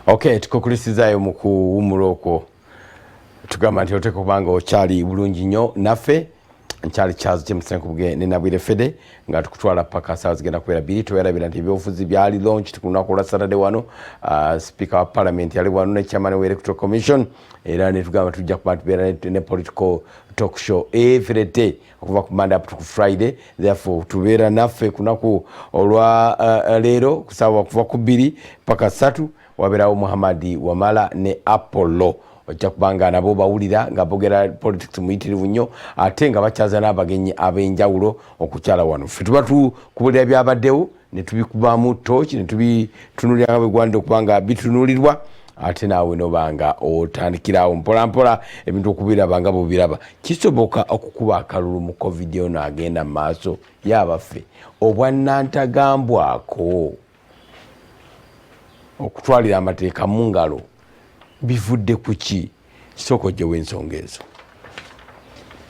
Okay, tukukulisizayo mu kuwumula okwo tugamba nti oteeka kubanga okyali bulungi nnyo naffe nkyali Charles James Nkubge ne Nabwire Fede nga tukutwala paka saa zigenda kubeera bbiri tweerabira nti ebyobufuzi byali launch ku lunaku lwa Saturday wano. Speaker wa Parliament yali wano ne chairman wa Electoral Commission era ne tugamba tujja kuba tubeera ne political talk show every day okuva ku Monday up to Friday. Therefore tubeera naffe ku lunaku olwa leero kusaawa kuva ku 2 paka 3 wabeerawo Muhammad Wamala ne Apollo ojja kubanga nabo bawulira nga bogera politics muyitirivu nnyo ate nga bakyaza n'abagenyi ab'enjawulo okukyala wano. Ffe tuba tukubulira byabaddewo ne tubikubamu tochi ne tubitunulira nga bwegwandde okubanga bitunulirwa ate naawe nobanga otandikirawo mpolampola ebintu okubiraba nga bwebiraba. Kisoboka okukuba akalulu mu covid ono agenda mu maaso yabaffe obwannantagambwako okutwalira amateeka mu ngalo bivudde kuki? Soko ojjewo ensonga ezo.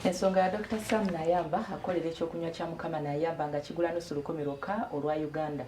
Ensonga ya Dr. Sam Nayamba akolera ekyokunywa kya Mukama Nayamba nga kigula nusu 10 olwa Uganda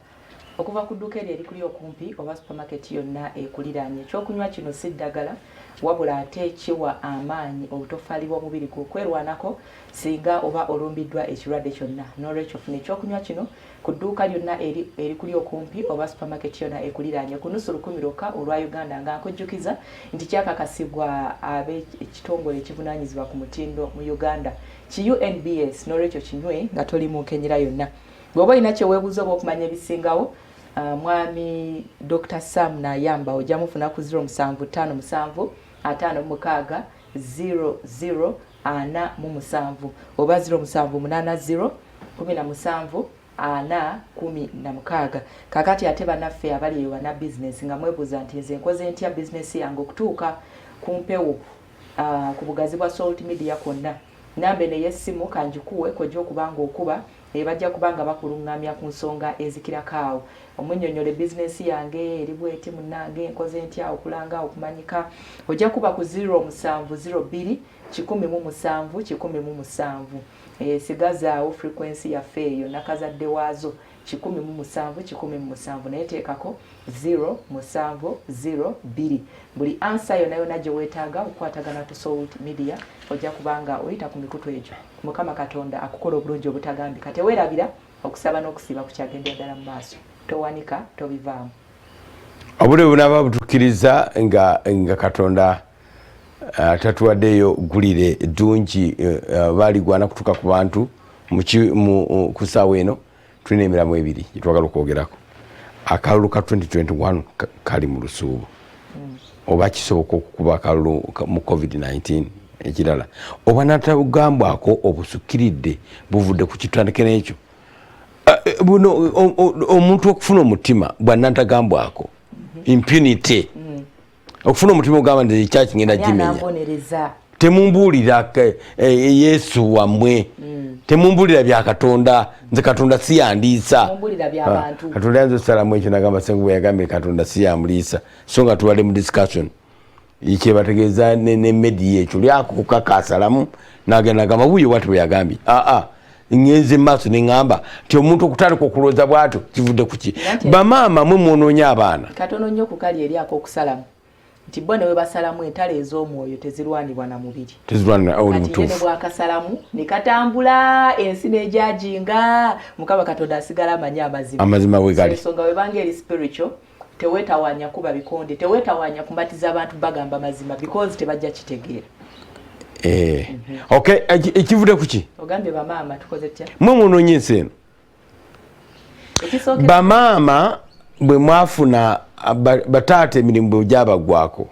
okuva ku dduuka eri kuli okumpi oba supermarket yonna ekuliraanye. Ekyokunywa kino si ddagala wabula ate kiwa amaanyi obutofaali bw'omubiri gwo okwerwanako singa oba olumbiddwa ekirwadde kyonna. N'olwekyo funa ekyokunywa kino ku dduuka lyonna eri kuli okumpi oba supermarket yonna ekuliraanye ku nusu 10 olwa Uganda nga nkujjukiza nti kyakakasibwa ab'ekitongole ekivunaanyizibwa ku mutindo mu Uganda ki UNBS. N'olwekyo kinywe nga toli mu nkenyera yonna. Bw'oba olina kyeweebuuza oba okumanya ebisingawo mwami Dr. Sam Nayamba ojja mufuna ku 0757 56 0047 oba 0780 17 416. Kakati ate bannaffe abali ewana business nga mwebuuza nti nze nkoze ntya business yange okutuuka ku mpewo ku bugazi bwa Salt Media kwonna. Nambe ne yessimu kanjikuwe kojja okubanga okuba bajja kubanga bakulungamya ku nsonga ezikirako. Omunnyonnyole business yange eri bweti munnange nkoze ntya okulanga okumanyika ojja kuba ku 0702 117 117. Sigazaawo frequency yaffe eyo nakazadde waazo 117 117 naye teekako 0702. Buli answer yonna gye weetaaga okukwatagana tu Salt Media ojja kubanga oyita ku mikutu egyo. Mukama Katonda akukola obulungi obutagambika. Teweerabira okusaba n'okusiba kukyagenda ddala mu maaso. Towanika tobivaamu. Obule bunaba butukkiriza nga Katonda tatuwaddeyo gulire ddungi baligwana kutuuka ku bantu ku ssaawa eno. Tulina emiramu ebiri gyetwagala okwogerako. Akalulu ka 2021 kali mu lusuubo oba kisoboka okukuba akalulu mu COVID-19 ekirala oba natagambwako obusukkiridde buvudde ku kitandike n'ekyo. Buno omuntu okufuna omutima bwannatagambwako impunity okufuna omutima ogamba nti ekyaki ngenda gimenya temumbuulira Yesu wammwe temumbuulira bya Katonda. Nze Katonda si yandiisa Katonda yanze osalamu ekyo nagamba Ssengu bwe yagambye Katonda si yamuliisa so nga tubadde mu discussion kyebategeeza ne media ekyo lyako kukakasalamu nagenda nagamba buyo wati bwe yagambye ngenze maaso neŋŋamba nti omuntu okutandika okulowooza bw'atyo kivudde ku ki? Bamaama mwe mwonoonye abaana katono nnyo ku kali eryako okusalamu nti bo ne we basalamu entalo ez'omwoyo tezirwanibwa na mubiri. Oli mutuufu. Ne bwakasalamu ne katambula ensi n'ejajinga Mukama Katonda asigala amanya amazima. Amazima bwe gali. Ensonga we banga eri spiritual teweetawanya kuba bikonde teweetawanya kumbatiza abantu bagamba mazima because tebajja kitegeera. Okay, ekivudde ku ki? Ogambye bamaama tukoze tya? Mwe munoonye ensi eno. Bamaama bwe mwafuna bataata emirimu bwe gyabagwako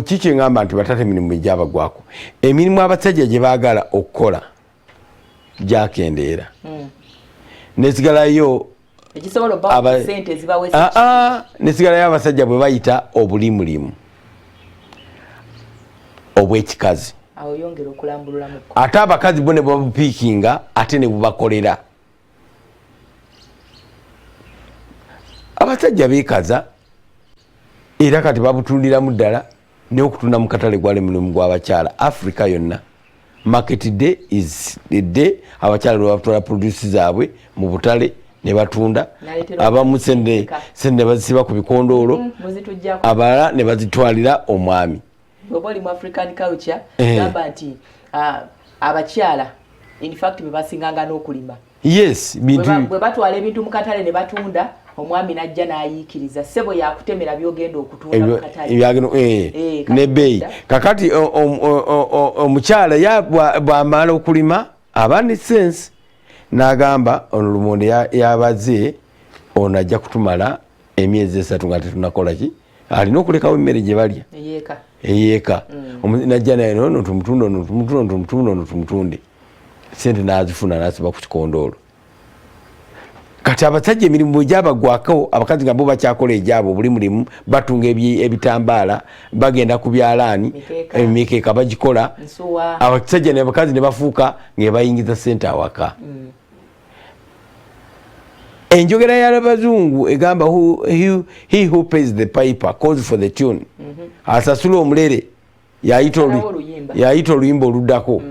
kiki ngamba nti bataata emirimu bwe gyabagwako emirimu abasajja gye baagala okukola gyakendeera nesigalayo nesigalayo abasajja bwe bayita obulimulimu obw'ekikazi ate abakazi bo ne babupiikinga ate ne bubakolera. Abasajja beekaza era kati babutundiramu ddala n'okutunda mu katale gwali mulimu gw'abakyala Africa yonna. Market day is the day abakyala lwe batwala produce zaabwe mu butale ne batunda abamu sende bazisiba ku bikondoolo abalala ne bazitwalira omwami. Bw'oli mu African culture gamba nti abakyala in fact be basinganga n'okulima. Yes, bwe batwala ebintu mu katale ne batunda omwami najja n'ayiikiriza ssebo yakutemera byogenda okutunda mu katale ne bbeeyi. Kakati omukyala bw'amala okulima aba ne sense n'agamba ono lumonde yabaze ono ajja kutumala emyezi 3 nga tetunakola ki, alina okulekawo emmere gye balya eyeeka. Najja naye ono tumutunde sente n'azifuna n'asiba ku kikondoolo. Kati abasajja emirimu bwe gyabagwako abakazi nga bo bakyakola egyabo buli mulimu, batunga ebitambaala, bagenda ku byalaani, emikeeka bagikola, abasajja n'abakazi ne bafuuka ng'ebayingiza sente awaka. Enjogera y'Abazungu egamba he who pays the piper calls for the tune. Asasula omulere yayita oluyimba oluddako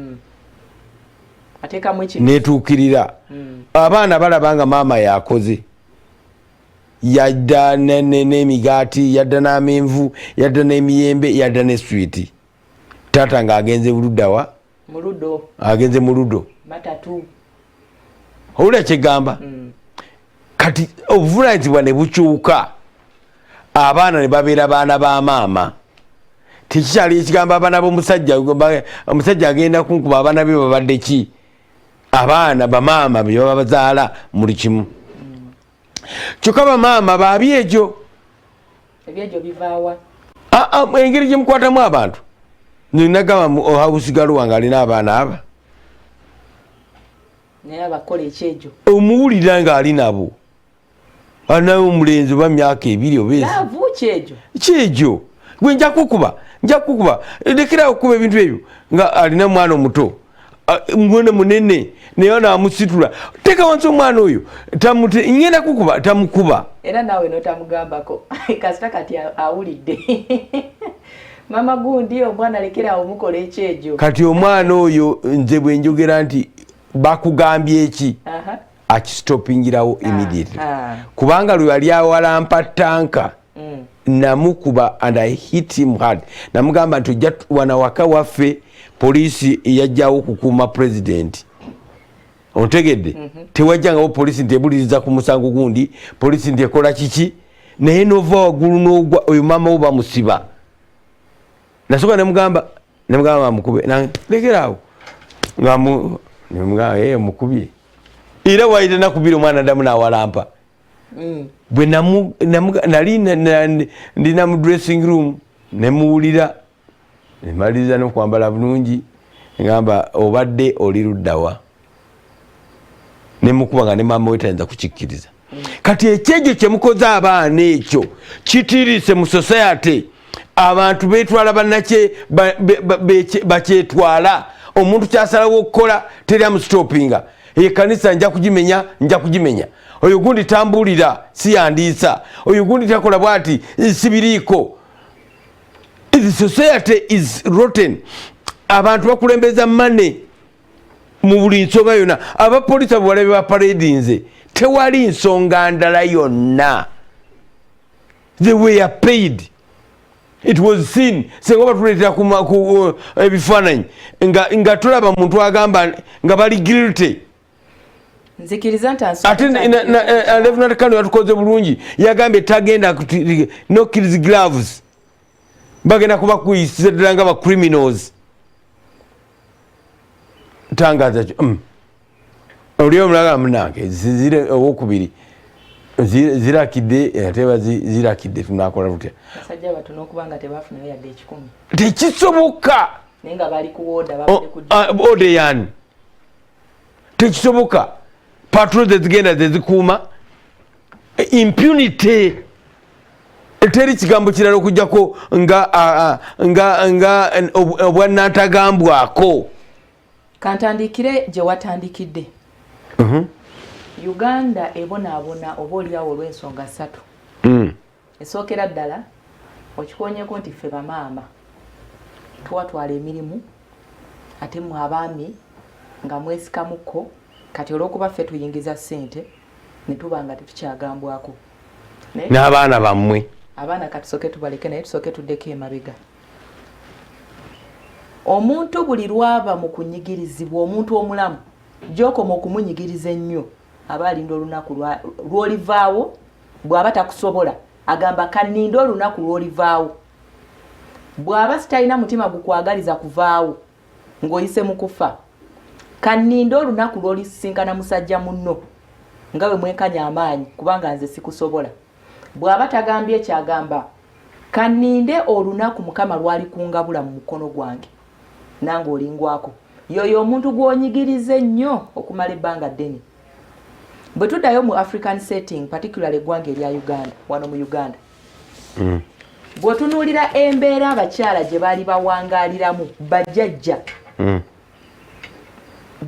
netuukirira. Abaana balabanga maama yakoze, yadda n'emigaati, yadda n'amenvu, yadda n'emiyembe, yadda ne swiiti. Taata ng'agenze buluddawa agenze mu ludo owulira kyegamba. Kati obuvunaanyizibwa ne bukyuka, abaana ne babeera baana ba maama. Tekikyali ekigamba abaana b'omusajja, omusajja agenda kunkuba abaana be babadde ki, abaana bamaama bye baba bazaala muli kimu. Kyokka bamaama baabi egyo bivaawa engeri gye mukwatamu abantu. Ninagamba ohawusigalo wange alina abaana aba naye abakola ekyejo omuwulira ng'ali nabo, alinayo omulenzi oba myaka 2 oba kyejo gwe nja kukuba lekera okuba ebintu ebyo nga alina mwana omuto mwana munene naye naamusitula, teeka wansi omwana oyo ngenda kukuba tamukuba era naawe notamugambako kasita kati awulidde mama gundi omwana lekera awo mukola ekyejo. Kati omwana oyo nze bwe njogera nti bakugambye eki akistopingirawo immediately kubanga lwe yali awalampa tanka namukuba and I hit him hard. Namugamba nti ojja wana waka waffe poliisi yajjawo okukuuma president. Ontegedde tewajjangawo poliisi nti ebuliriza ku musango gundi, poliisi nti ekola kiki, naye nova waggulu n'ogwa oyo maama wo bamusiba. Nasooka nemugamba amukube lekeraawo nga mukubye era waite nakubira omwana ddamu n'awalampa. Bwe nali ndina mu dressing room nemuwulira nemaliriza n'okwambala bulungi ngamba obadde oli luddawa, nemukuba nga ne maama we tayinza kukikkiriza. Kati ekyejo kyemukoze abaana ekyo kitirise mu society. Abantu betwala bannakye bakyetwala. Omuntu kyasalawo okukola teri amustopinga. Ekanisa nja kugimenya. Oyo gundi tambulira si yandiisa. Oyo gundi takola bwati sibiriiko. The society is rotten. Abantu bakulembeza money mu buli nsonga yonna. Abapoliisi bwalabe ba paradinze tewali nsonga ndala yonna. They were paid. It was seen. Senga batuleetera ku ebifaananyi nga tulaba muntu agamba nga bali guilty. Nzikiriza ate Lieutenant Colonel yatukoze bulungi yagambye tagenda no kids gloves bagenda kuba kuyisira nga ba criminals. Tangaza oli omulaga munange zire owokubiri zirakidde ateba zirakidde tunakola tutya basajja batono okubanga tebafuna yadde ekikumi tekisoboka nenga bali kuwoda babade ode yani tekisoboka. Patrol zigenda zikuuma impunity. Teri kigambo kirala okujjako nga obwannatagambwako. Kantandikire gye watandikidde. Uganda ebonaabona oba oliawo olw'ensonga 3. Esookera ddala okikonyeko nti ffe bamaama tuwatwala emirimu ate mu abaami nga mwesikamukko kati olw'okuba ffe tuyingiza ssente ne tubanga tetukyagambwako n'abaana bammwe abaana katusoke tubaleke naye tusoke tuddeko emabega. Omuntu buli lwaba mu kunyigirizibwa omuntu omulamu gy'okoma okumunyigiriza ennyo aba alinda olunaku lw'olivaawo bw'aba takusobola agamba kanninda olunaku lw'olivaawo. Bw'aba sitalina mutima gukwagaliza kuvaawo ng'oyise mu kufa kanninda olunaku lw'olisinkana musajja munno nga bwe mwekanya amaanyi kubanga nze sikusobola. Bw'aba tagambye ekyagamba kaninde olunaku Mukama lwali kungabula mu mukono gwange nange olingwako. Yoyo omuntu gw'onyigiriza ennyo okumala ebbanga ddene. Bwe tuddayo mu African setting particularly eggwanga erya Uganda wano mu Uganda bw'otunuulira embeera abakyala gye baali bawangaaliramu bajjajja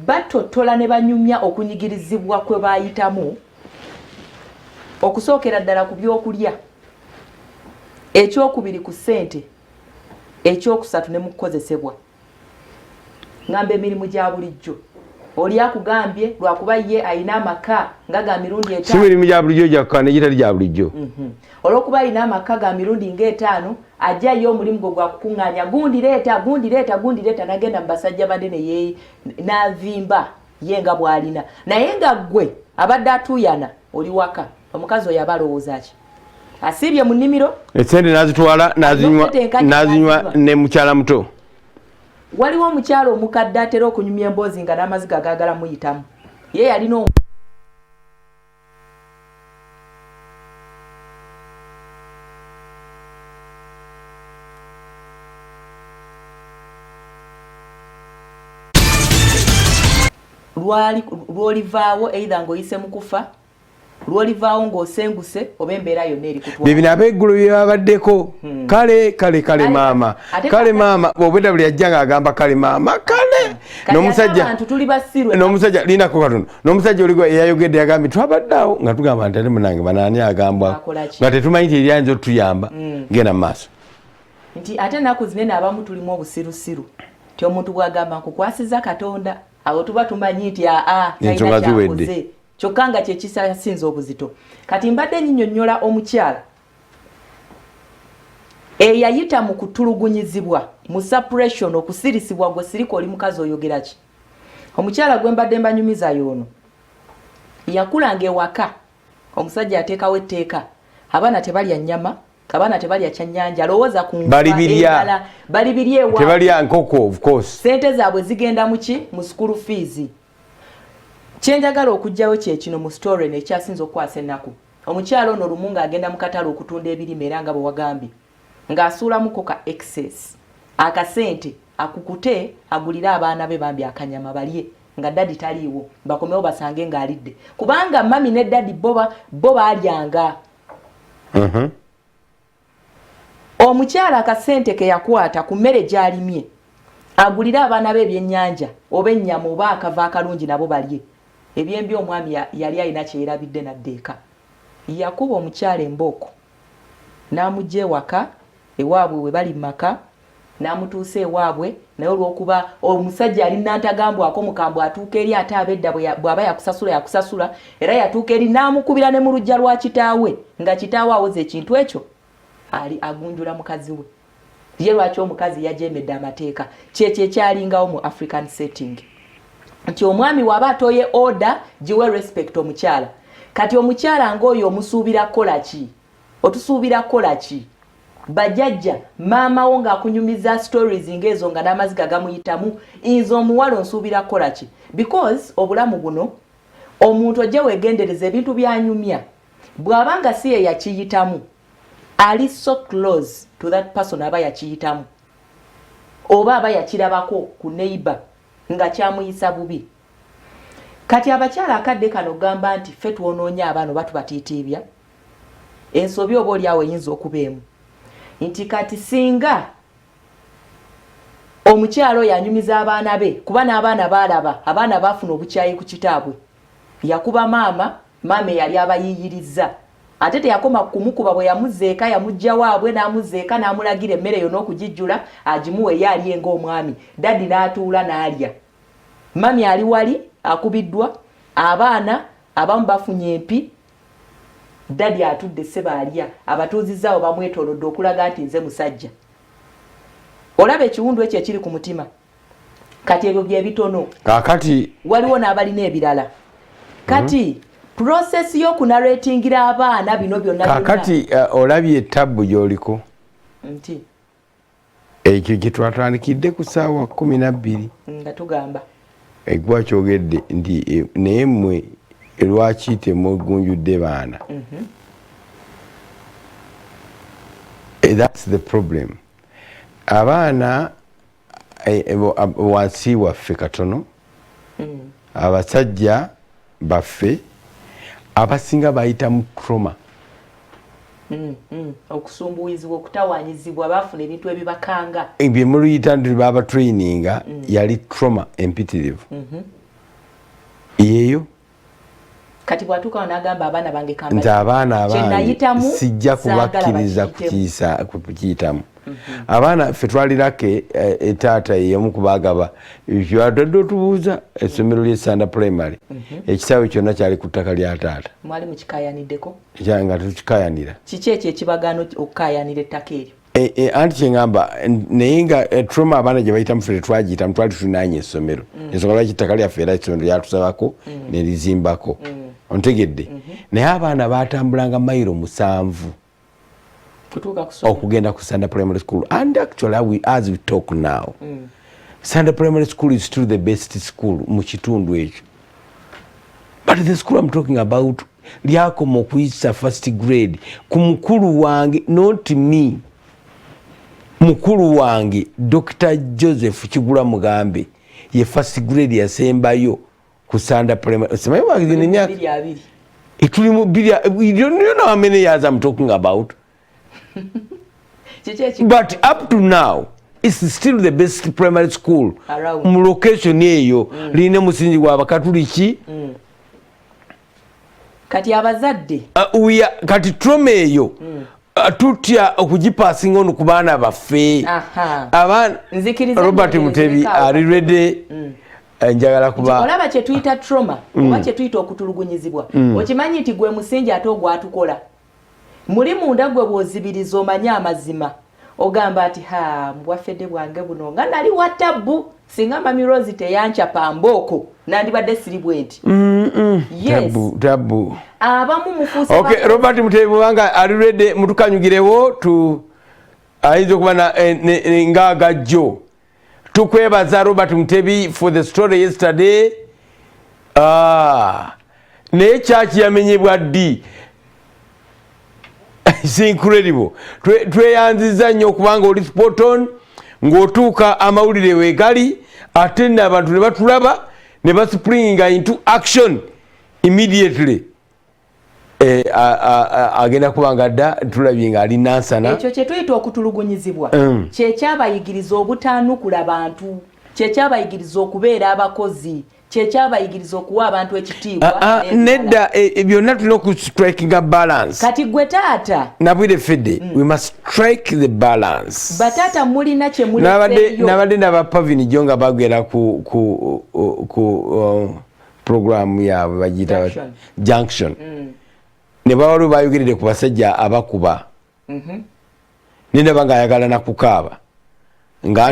batottola ne banyumya okunyigirizibwa kwe baayitamu okusookera ddala ku byokulya, ekyokubiri ku ssente, ekyokusatu ne mu kukozesebwa. Ngamba emirimu gya bulijjo oli akugambye lwakuba ye ayina amaka nga ga mirundi etaano. Si mirimu gya bulijjo gyakka negitali gya bulijjo. Olw'okuba ayina amaka ga mirundi ng'etaano ajja ye omulimu gwe gwa kukuŋŋaanya gundireeta nagenda mu basajja banene ye n'avimba ye nga bw'alina. Naye nga ggwe abadde atuyana oli waka omukazi oyo aba alowooza ki? Asibye mu nnimiro esente n'azitwala n'azinywa ne mukyala muto. Waliwo omukyalo omukadde atera okunyumya emboozi nga n'amaziga gaagala muyitamu. Ye yalina lw'olivaawo either ng'oyise mu kufa, lw'olivaawo ng'osenguse oba embeera yonna eri kutwala. Bibino ab'eggulu bye babaddeko. Kale maama. Kale maama bw'obwedda buli yajja ng'agamba kale maama kale. N'omusajja linako katono. N'omusajja oligwa eyayogedde yagambye twabaddeawo nga tugamba nti ate munange banaani agambwa nga tetumanyi nti eryayinza otuyamba genda mu maaso. Nti ate ennaku zinene abamu tulimu obusirusiru ti omuntu bw'agamba nkukwasiza Katonda awo tuba tumanyi nti talina kyakoze kyokka nga kyekisasinza obuzito. Kati mbadde nnyonnyola omukyala eyayita mu kutulugunyizibwa mu suppression okusirisibwa gwe sirika oli mukazi oyogera ki. Omukyala gwe mbadde mbanyumiza y'ono yakulanga ewaka omusajja ateekawo etteeka abaana tebalya nnyama abaana tebalya kyannyanja alowooza ku bali birya ewa tebalya nkoko of course sente zaabwe zigenda mu ki mu school fees. Kyenjagala okugjawo kye kino mu story nekyasinza okukwasa ennaku. Omukyala ono lumu ng'agenda mu katale okutunda ebirime era nga bwe wagambye ng'asuulamuko ka excess akasente akukute agulira abaana be bambi akanyama balye nga dadi taliiwo bakomewo basange ng'alidde kubanga mami ne dadi bo baalyanga. Omukyala akasente ke yakwata ku mmere gy'alimye agulira abaana be ebyennyanja oba ennyama oba akava akalungi nabo balye. Ebyembi omwami yali alina kyerabidde naddeeka. Yakuba omukyala embooko n'amugja ewaka ewaabwe we bali maka n'amutuusa ewaabwe naye olw'okuba omusajja ali nantagambwako mukambwe atuuka eri ate abedda bw'aba yakusasula era yatuuka eri n'amukubira ne mu lujja lwa kitaawe nga kitaawe awoza ekintu ekyo ali agunjula mukazi we. Ye lwaki omukazi yajeemedde amateeka kyekyo ekyalingawo mu African setting nti omwami waba atoye order giwe respect omukyala. Kati omukyala ng'oyo omusuubira kola ki? Otusuubira kola ki? Bajjajja maama wo ng'akunyumiza stories ng'ezo nga n'amaziga gamuyitamu nze omuwala onsuubira kola ki? Because obulamu buno omuntu ojja weegendereza ebintu byanyumya bw'abanga si ye yakiyitamu ali so close to that person aba yakiyitamu oba aba yakirabako ku neighbor nga kyamuyisa bubi. Kati abakyala akadde kano gamba nti ffe twonoonya abaana oba tubatiitiibya ensobi oba oliawo eyinza okubeemu nti kati singa omukyalo yanyumiza abaana be kuba n'abaana baalaba abaana baafuna obukyayi ku kitaabwe yakuba maama yali abayiiyiriza ate teyakoma kumukuba bwe yamuzeeka yamujja waabwe n'amuzeeka n'amulagira emmere yonna okugijjula agimuwe ye aliye ng'omwami dadi n'atuula n'alya. Mami ali wali akubiddwa abaana abamu bafunye empi dadi atudde sebaalya abatuuzizaawo bamwetoolodde okulaga nti nze musajja. Olaba ekiwundu ekyo ekiri ku mutima kati ebyo bye bitono kakati waliwo n'abalina ebirala kati process y'okunarratingira abaana bino byonna kakati olabye ettabu gy'oliko nti ekyo gye twatandikidde ku ssaawa 12 nga tugamba egwa kyogedde nti naye mmwe lwaki temwegunjudde baana. That's the problem. Abaana wansi waffe katono abasajja baffe abasinga bayita mu trauma. Okusumbuwizibwa okutawanyizibwa bafuna ebintu ebibakanga bye muluyita nti baba traininga yali trauma empitirivu yeyo kati bwatuuka n'agamba abaana bange nti abaana abange sijja kubakkiriza kukiyitamu. Abaana ffe twalirake etaata yemu kubagaba byatadde otubuuza essomero ly'Esanda Primary ekisaawe kyonna kyali ku ttaka lya taata. Mwali mukikayaniddeko nga tukikayanira kiki ekyo ekibagaano okukayanira ettaka eryo? Anti kyengamba naye nga trauma abaana gye bayitamu ffe tetwagiyitamu twali tulinaanye essomero ensonga lwaki ettaka lyaffe era essomero lyatusabako nerizimbako ontegedde naye abaana batambulanga mayiro 7 okugenda ku Sanda Primary School and actually as we talk now Sanda Primary School is still the best school mu kitundu ekyo, but the school I'm talking about lyakoma okuyisa first grade ku mukulu wange, not me, mukulu wange Dr. Joseph Kigula Mugambe ye first grade yasembayo ku Sanda Primary. Semayo bagine myaka itulimu bilia, you know how many years I'm talking about. But up to now it's still the best primary school mu location eyo line musingi gwa bakatuliki kati abazadde kati trauma eyo tutya okugipasinga ono ku baana baffe abaana. Robert Mutebi ari ready njagala kuba olaba kye tuyita trauma oba kye tuyita okutulugunyizibwa okimanyi nti gwe musingi ate ogwatukola muli munda gwe bwozibiriza omanye amazima ogamba ati mbwafedde bwange buno nga nali watabu singa Mami Rose teyancapa mbooko nandibadde siri bwenti. Yes. Tabu. Abamu mufuuse. Okay, Robert Mutebi wanga ari ready mutukanyugirewo tu aizo kuba ngaga jo. Tukwebaza Robert Mutebi for the story yesterday. Ne church yamenyebwa ddi. It's incredible. Tweyanziza nnyo kubanga oli spot on ng'otuuka amawulire weegali ate n'abantu ne batulaba ne baspringa into action immediately. Agenda kubanga dda tulabye nga ali nansana. Ekyo kye tuyita okutulugunyizibwa kye kyabayigiriza obutaanukula bantu, kye kyabayigiriza okubeera abakozi, kye kyabayigiriza okuwa abantu ekitiibwa. Nedda byonna tulina okustrikinga balance. Kati gwe taata nabwire fedde we must strike the balance. Batata mulina kye muli nabadde naba Pavini Jonga bagera ku program yaabwe bagiyita Junction. Ne bawalo bayogerere ku basajja abakuba nendaba nga ayagala nakukaaba nga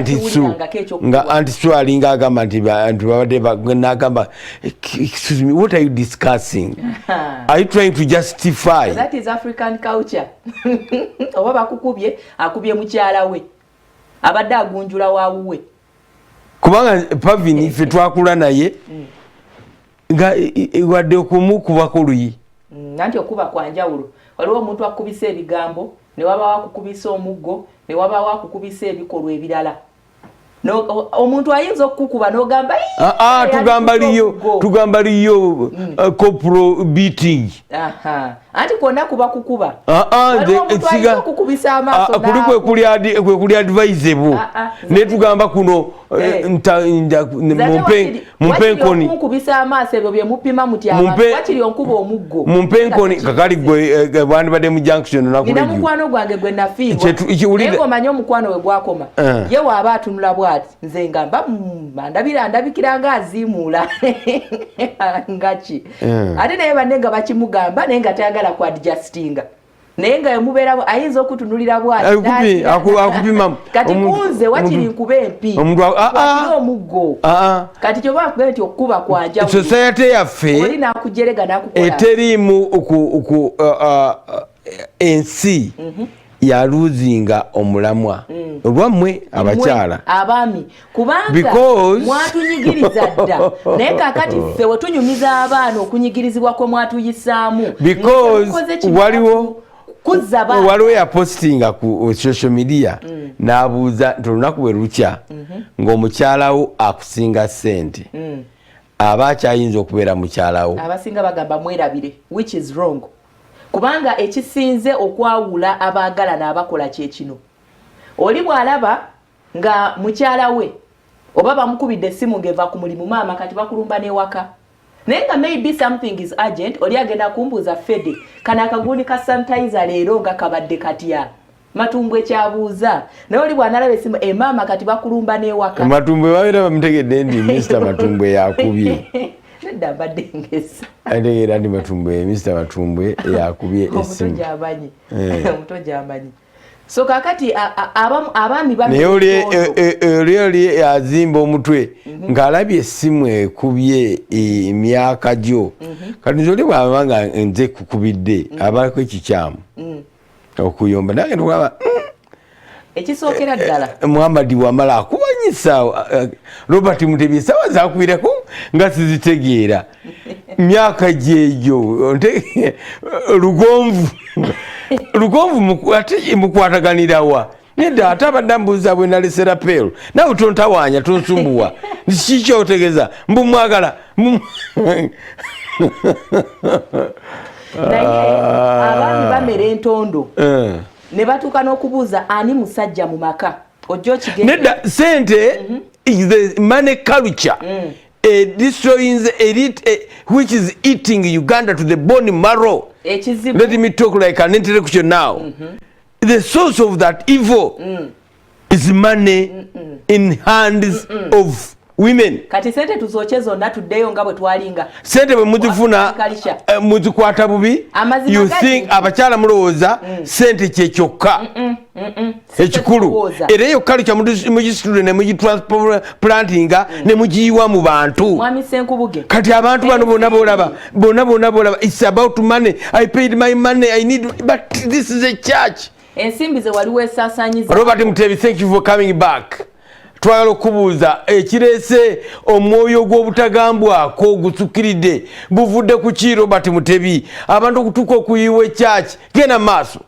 antisu alinga agamba nti babadde nagamba excuse me, what are you discussing? Are you trying to justify? That is African culture. Oba bakukubye akubye mukyala we abadde agunjula waawuwe kubanga Pavini ffe twakula naye nga wadde okumukubako luyi nanti okuba kwa njawulo. Waliwo omuntu akubisa ebigambo ne waba wakukubisa omuggo ne waba wakukubisa ebikolwa ebirala. Omuntu ayinza okukuba n'ogamba tugamba liyo corporal beating. Anti kwonna kuba kukuba. Omuntu ayinza okukubisa amaaso kwe kuli advisable. Ne tugamba kuno mumpenkoni. Okukubisa amaaso ebyo bye mupima muti abantu wakiri onkuba omuggo. Mumpenkoni kakali gwe bwandibadde mu junction nakuleju. Nina mukwano gwange gwe nafiibwa. Naye ng'omanye omukwano we gwakoma. Ye waaba atunula bw'ati bwati nze ngamba ndabikira nga azimuula ngachi ate naye banne nga bakimugamba naye nga tayagala ku adjustinga naye nga emubeera ayinza okutunulira bwati akupima kati kunze wakiri nkuba empi omuggo kati kyoba akugamba nti okuba kwanja society yaffe oli nakujerega nakukola eterimu ensi ya luzinga omulamwa olwammwe abakyala abaami kubanga mwatunyigiriza dda naye kakati ffe we tunyumiza abaana okunyigirizibwa kwe mwatuyisaamu waliwo yapostinga ku social media n'abuuza nti olunaku bwe lukya ng'omukyalawo akusinga ssente aba akyayinza okubeera mukyalawo abasinga bagamba mwerabire which is wrong kubanga ekisinze okwawula abaagala n'abakola kyekino oli bw'alaba nga mukyala we oba bamukubidde essimu ng'eva ku mulimu maama kati bakulumba n'ewaka naye nga maybe something is urgent oli agenda kumbuuza Fede kana akaguuni ka sanitizer leero nga kabadde katya Matumbwe kyabuuza naye oli bw'analaba essimu maama kati bakulumba n'ewaka Matumbwe babeera bamutegedde ndi Mr. Matumbwe yakubye nedda mbadde ngesa ategeera ndi Matumbwe Mr. Matumbwe yakubye essimu omuto gy'amanyi so kakati abaami naye oli azimba omutwe ng'alabye essimu ekubye emyaka gyo kati nze oli bw'aba nga nze kukubidde abaako ekikyamu okuyomba nange twaba ekisookera ddala Muhammad wamala akubanyisa Robert Mutebi sawa zakwireko nga sizitegeera myaka gyegyo lugonvu mukwataganirawa nedda ate abadde mbuuza bwe nalesera peero nawe tontawanya tonsumbuwa kikyotegeza mbu mwagala naye abaami bamera entondo ne batuuka n'okubuuza ani musajja mu maka ojja okigenda nedda sente is the money culture destroying the elite which is eating Uganda to the bone marrow. Let me talk like an intellectual now. The source of that evil is money in hands of women. Kati sente tuzoche zonna tuddeyo nga bwe twalinga. Sente bwe muzifuna muzikwata bubi. You think abakyala mulowooza sente kye kyokka. Ekikulu era eyo culture mugistudde ne mugitransplantinga ne mugiyiwa mu bantu. Kati abantu bano bonna bolaba it's about money. I paid my money, I need, but this is a church. Ensimbi ze waliwo esaasaanyiza. Robert Mutebi, thank you for coming back. Twagala okubuuza ekireese omwoyo gw'obutagambwako gusukkiridde buvudde ku ki Robert Mutebi abantu okutuuka okuyiwa ekyaki genda maaso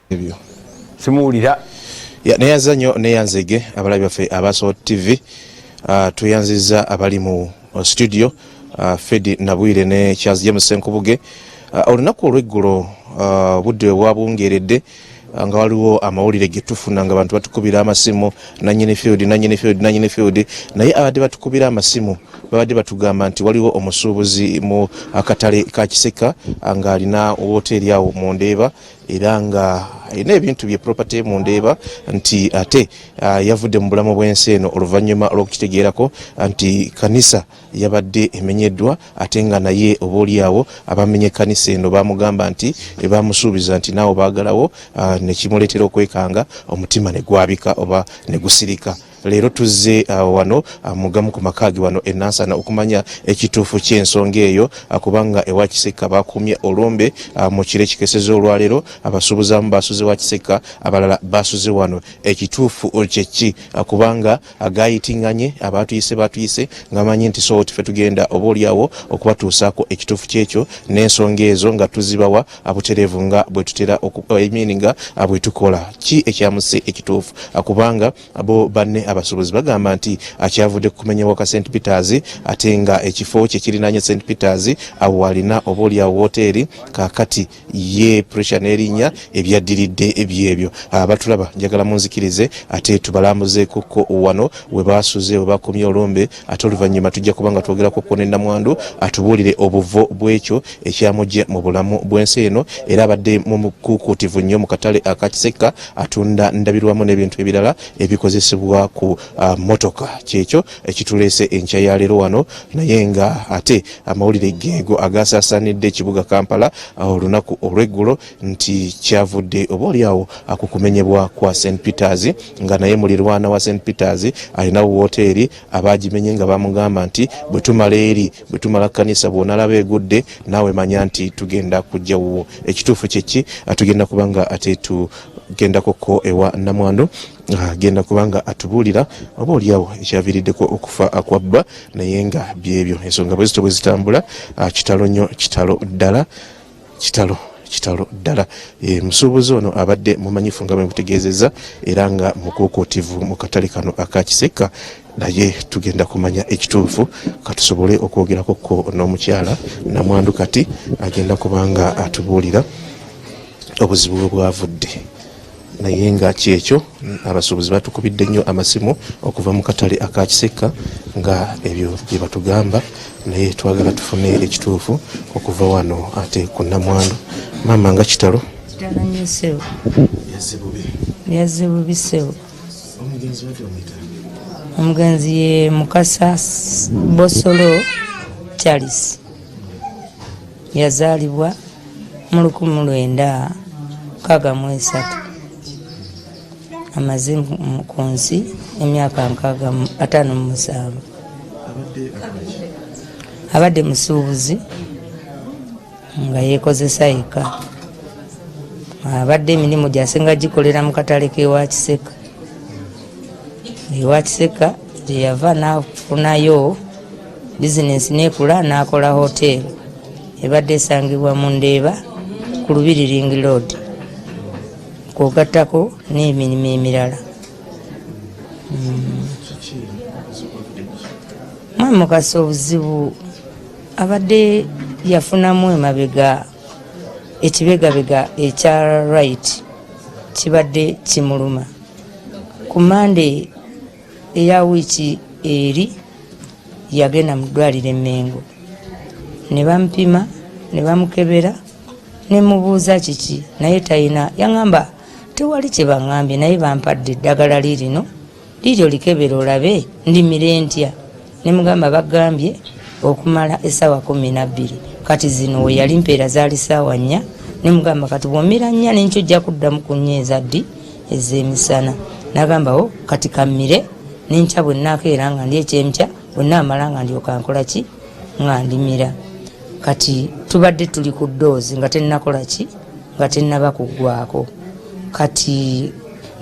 ebyo simuwulira neyanza nnyo neyanzege abalabi baffe abaso TV tuyanziza abali mu studio Fedi Nabwire ne Charles James Senkubuge olunaku olw'eggulo budde bwabungeredde nga waliwo amawulire getufuna nga abantu batukubira amasimu nanyini field naye abadde batukubira amasimu babadde batugamba nti waliwo omusuubuzi mu akatale ka Kiseka nga alina hoteli awo mu Ndeeba era nga alina ebintu bye property mu Ndeeba nti ate yavudde mu bulamu bw'ensi eno oluvannyuma olw'okukitegeerako nti kanisa yabadde emenyeddwa ate nga naye obaoliawo abamenye kanisa eno bamugamba nti bamusuubiza nti naawo baagalawo nekimuleetera okwekanga omutima ne gwabika oba ne gusirika. Leero tuzze wano mugamu ku makaagi wano enansana okumanya ekituufu ky'ensonga eyo kubanga ewa Kiseka bakumye olombe mu kire kikeseza olwaleero abasuubuzi abamu basuze wa Kiseka abalala basuze wano ekituufu kyeki kubanga agayitinganye batuyise nga manyi nti so tufe tugenda obaoliawo okubatuusaako ekituufu kyekyo n'ensonga ezo nga tuzibawa abutereevu nga bwe tutera okumininga bwe tukola ki ekyamuse ekituufu kubanga abo banne abasuubuzi bagamba nti akyavudde kukumenyebwa ka St. Peters ate nga ekifo kye kirinanye St. Peters awo walina obaoliawo hoteri kakati ye pressure n'erinnya ebyaddiridde ebyebyo abatulaba njagala munzikirize ate tubalambuze kuko wano we basuze we bakomye olombe ate oluvannyuma tujja kubanga twogerako ko Namwandu atubuulire obuvo bw'ekyo ekyamujja mu bulamu bw'ensi eno era abadde mu mukuukutivu nnyo mu katale aka Kiseka atunda ndabirwamu n'ebintu ebirala ebikozesebwa ku motoka. Kyekyo ekituleese enkya ya leero wano, naye nga ate amawulire geego agasaasaanidde ekibuga Kampala olunaku olw'eggulo nti kyavudde obaoliawo ku kumenyebwa kwa St Peters, nga naye mulirwana wa St Peters alinawo woteeri abaagimenye nga bamugamba nti bwe tumala eri bwe tumala kkanisa bw'onalaba egudde naawe manya nti tugenda kujjawo. Ekituufu kyeki tugenda kubanga ate tugenda koko ewa Namwandu agenda kubanga atubuulira oba oliawo ekyaviiriddeko okufa kwabba, naye nga byebyo ensonga bwe zito bwe zitambula. Kitalo nnyo, kitalo ddala, kitalo ddala. Musuubuzi ono abadde mumanyifu nga bwe mutegeezezza era nga mukuukuutivu mu katale kano akakiseka, naye tugenda kumanya ekituufu katusobole okwogerako ko n'omukyala Namwandu kati agenda kubanga atubuulira obuzibu bwe bwavudde. Naye nga kyekyo abasuubuzi batukubidde nnyo amasimu okuva mu katale akakiseka nga ebyo bye batugamba, naye twagala tufune ekituufu okuva wano ate ku Namwandu. Maama nga kitalo yazze bubi sewo. Omugenzi ye Mukasa Bosolo Charles yazaalibwa mu 1963, amaze ku nsi emyaka 57. Abadde musuubuzi nga yeekozesa yekka. Abadde emirimu gyasinga gikolera mu katale k'ewa Kiseka. Ewa Kiseka gye yava n'afunayo bizinensi n'ekula n'akola hoteri ebadde esangibwa mu Ndeeba ku Lubiri Ring Road, kw'ogattako n'emirimu emirala. Mukasa obuzibu abadde yafunamu emabega ekibegabega ekya right kibadde kimuluma. Ku Monday eya wiiki eri yagenda mu ddwaliro e Mengo ne bamupima ne bamukebera ne mubuuza kiki, naye talina. Yaŋŋamba tewali kye baŋŋambye, naye bampadde eddagala lirino liryo likebera olabe ndimire ntya. Ne mugamba bagambye okumala essaawa 12, kati zino we yali mpeera zaali ssaawa 4. Ne mugamba kati bw'omira 4 n'enkyo ojja kuddamu kunyweza ddi ez'emisana. Nagambawo kati kammire n'enkya bwe nnakeera nga ndi ekyemikya bwe nnaamala nga ndyoka nkola ki nga ndimira. Kati tubadde tuli ku ddoozi nga tennakola ki nga tennaba kuggwako. Kati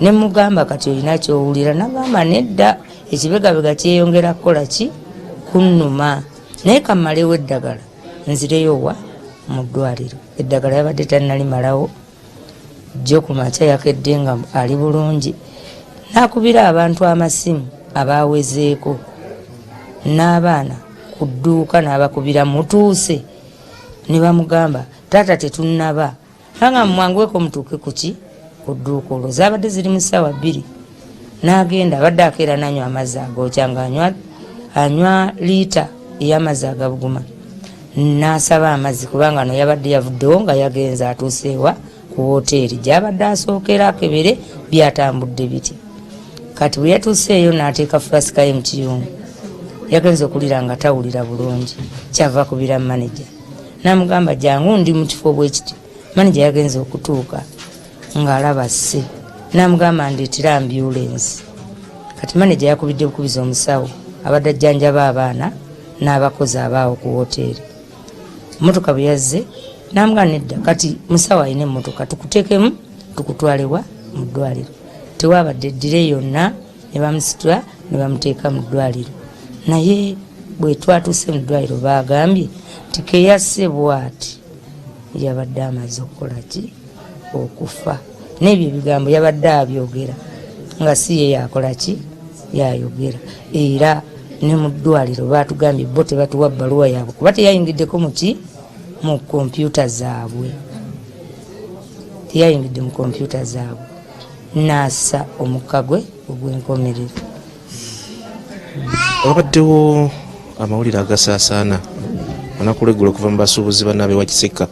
ne mugamba kati olina ky'owulira, nagamba nedda ekibegabega kyeyongera kukola ki kunnuma, naye kammalewo eddagala nzireyo wa mu ddwaliro. Eddagala yabadde tannalimalawo, jjo ku makya yakedde nga ali bulungi. N'akubira abantu amasimu abaawezeeko n'abaana ku dduuka n'abakubira mutuuse. Ne bamugamba taata tetunnaba, nga mwanguweko mutuuke kuki ku dduuka olwo. Zaabadde ziri mu ssaawa 2. N'agenda abadde akeera nanywa amazzi agookya nga anywa liita ey'amazzi agabuguma. N'asaba amazzi kubanga no yabadde yavuddewo nga yagenze atuuseewa ku woteeri gy'abadde asookera akebere byatambudde biti. Kati bwe yatuuseeyo n'ateeka fulasika ye mu kiyungu, yagenze okulira nga tawulira bulungi. Kyava kubira maneja n'amugamba jangu ndi mu kifo bwe kiti. Maneja yagenze okutuuka ng'alaba sse, n'amugamba ndeetera ambyulensi. Kati maneja yakubidde bukubiza omusawo abadde ajjanjaba abaana n'abakozi abaawo ku woteeri. Motoka bwe yazze n'amugamba nedda, kati musawo alina emmotoka, tukuteekemu tukutwalewa mu ddwaliro. Tewabadde ddire yonna, ne bamusitula ne bamuteeka mu ddwaliro. Naye bwe twatuuse mu ddwaliro baagambye nti keyasse bw'ati yabadde amaze okukola ki okufa. N'ebyo ebigambo yabadde abyogera nga si ye yakola ki yayogera. Era ne mu ddwaliro baatugambye bo tebatuwa bbaluwa yaabwe kuba teyayingiddeko mu kompyuta zaabwe. Teyayingidde mu kompyuta zaabwe. N'assa omukka gwe ogw'enkomerero. Wabaddewo amawulire agasaasaana olunaku lw'eggulo okuva mu basuubuzi bannaabe wa Kiseka